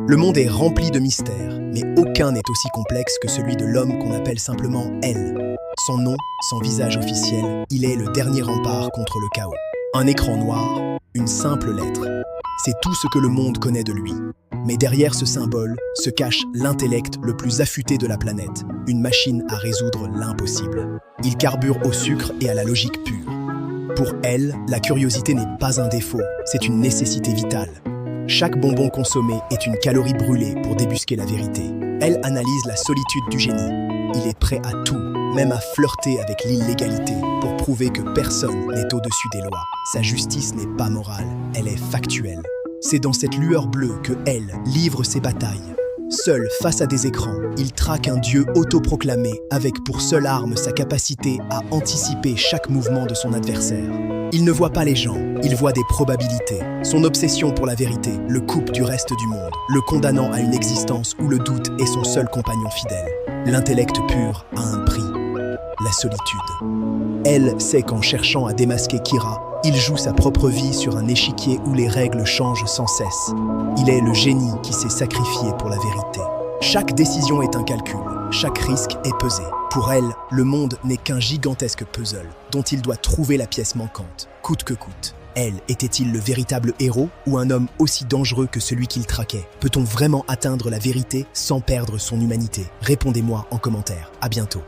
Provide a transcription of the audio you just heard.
Le monde est rempli de mystères, mais aucun n'est aussi complexe que celui de l'homme qu'on appelle simplement Elle. Son nom, son visage officiel, il est le dernier rempart contre le chaos. Un écran noir, une simple lettre. C'est tout ce que le monde connaît de lui. Mais derrière ce symbole se cache l'intellect le plus affûté de la planète, une machine à résoudre l'impossible. Il carbure au sucre et à la logique pure. Pour Elle, la curiosité n'est pas un défaut, c'est une nécessité vitale. Chaque bonbon consommé est une calorie brûlée pour débusquer la vérité. Elle analyse la solitude du génie. Il est prêt à tout, même à flirter avec l'illégalité, pour prouver que personne n'est au-dessus des lois. Sa justice n'est pas morale, elle est factuelle. C'est dans cette lueur bleue que Elle livre ses batailles. Seul face à des écrans, il traque un dieu autoproclamé avec pour seule arme sa capacité à anticiper chaque mouvement de son adversaire. Il ne voit pas les gens, il voit des probabilités. Son obsession pour la vérité le coupe du reste du monde, le condamnant à une existence où le doute est son seul compagnon fidèle. L'intellect pur a un prix, la solitude. Elle sait qu'en cherchant à démasquer Kira, il joue sa propre vie sur un échiquier où les règles changent sans cesse. Il est le génie qui s'est sacrifié pour la vérité. Chaque décision est un calcul, chaque risque est pesé. Pour Elle, le monde n'est qu'un gigantesque puzzle dont il doit trouver la pièce manquante, coûte que coûte. Elle, était-il le véritable héros ou un homme aussi dangereux que celui qu'il traquait? Peut-on vraiment atteindre la vérité sans perdre son humanité? Répondez-moi en commentaire. À bientôt.